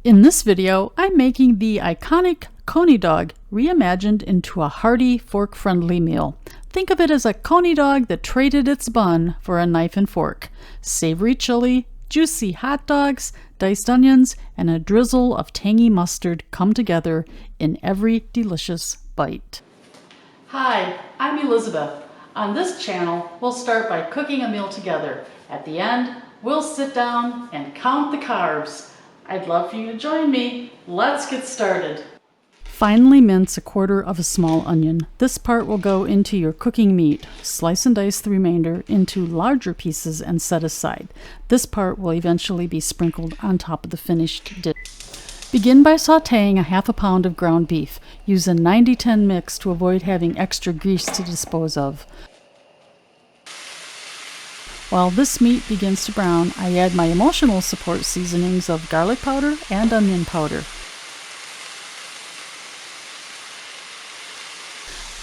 In this video, I'm making the iconic Coney dog reimagined into a hearty, fork-friendly meal. Think of it as a Coney dog that traded its bun for a knife and fork. Savory chili, juicy hot dogs, diced onions, and a drizzle of tangy mustard come together in every delicious bite. Hi, I'm Elizabeth. On this channel, we'll start by cooking a meal together. At the end, we'll sit down and count the carbs. I'd love for you to join me. Let's get started. Finely mince 1/4 of a small onion. This part will go into your cooking meat. Slice and dice the remainder into larger pieces and set aside. This part will eventually be sprinkled on top of the finished dish. Begin by sautéing 1/2 pound of ground beef. Use a 90-10 mix to avoid having extra grease to dispose of. While this meat begins to brown, I add my emotional support seasonings of garlic powder and onion powder.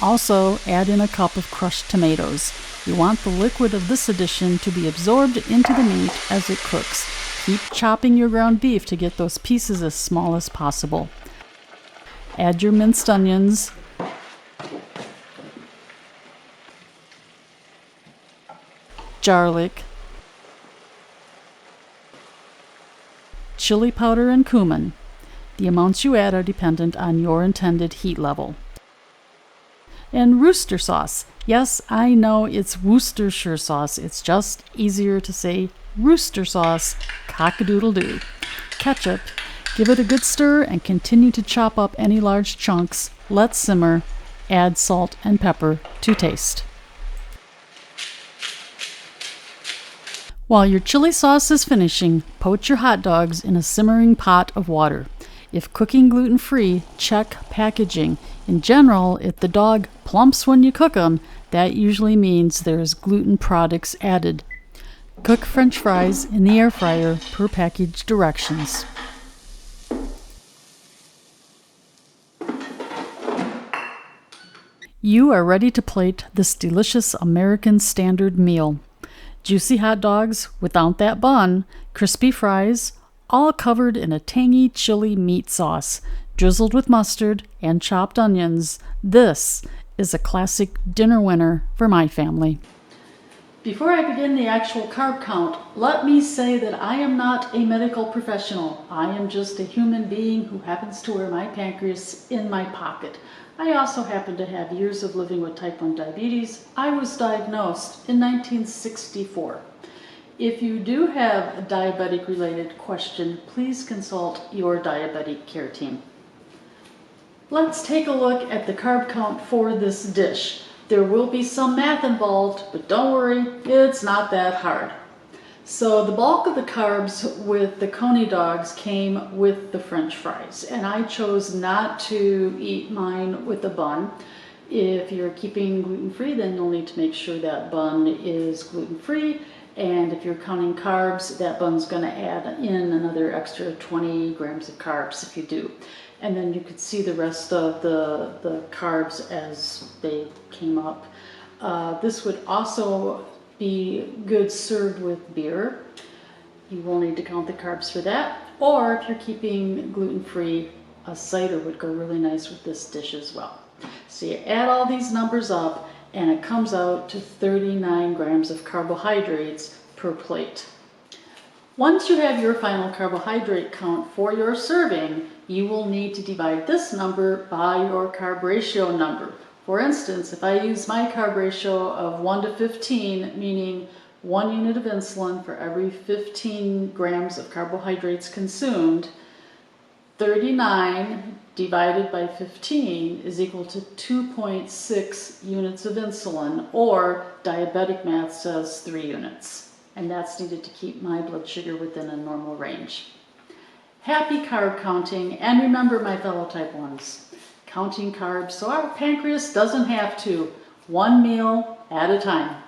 Also, add in a cup of crushed tomatoes. You want the liquid of this addition to be absorbed into the meat as it cooks. Keep chopping your ground beef to get those pieces as small as possible. Add your minced onions, Jarlic, chili powder, and cumin. The amounts you add are dependent on your intended heat level. And Worcester sauce. Yes, I know it's Worcestershire sauce. It's just easier to say Worcester sauce. Cock-a-doodle-doo. Ketchup. Give it a good stir and continue to chop up any large chunks. Let simmer. Add salt and pepper to taste. While your chili sauce is finishing, poach your hot dogs in a simmering pot of water. If cooking gluten-free, check packaging. In general, if the dog plumps when you cook them, that usually means there's gluten products added. Cook French fries in the air fryer per package directions. You are ready to plate this delicious American standard meal. Juicy hot dogs without that bun, crispy fries, all covered in a tangy chili meat sauce, drizzled with mustard and chopped onions. This is a classic dinner winner for my family. Before I begin the actual carb count, let me say that I am not a medical professional. I am just a human being who happens to wear my pancreas in my pocket. I also happen to have years of living with type 1 diabetes. I was diagnosed in 1964. If you do have a diabetic related question, please consult your diabetic care team. Let's take a look at the carb count for this dish. There will be some math involved, but don't worry, it's not that hard. So the bulk of the carbs with the Coney dogs came with the French fries, and I chose not to eat mine with a bun. If you're keeping gluten-free, then you'll need to make sure that bun is gluten-free, and if you're counting carbs, that bun's going to add in another extra 20 grams of carbs if you do. And then you could see the rest of the carbs as they came up. This would also be good served with beer. You will need to count the carbs for that. Or if you're keeping gluten-free, a cider would go really nice with this dish as well. So you add all these numbers up and it comes out to 39 grams of carbohydrates per plate. Once you have your final carbohydrate count for your serving, you will need to divide this number by your carb ratio number. For instance, if I use my carb ratio of 1 to 15, meaning 1 unit of insulin for every 15 grams of carbohydrates consumed, 39 divided by 15 is equal to 2.6 units of insulin, or diabetic math says 3 units. And that's needed to keep my blood sugar within a normal range. Happy carb counting, and remember, my fellow type 1s, counting carbs so our pancreas doesn't have to, one meal at a time.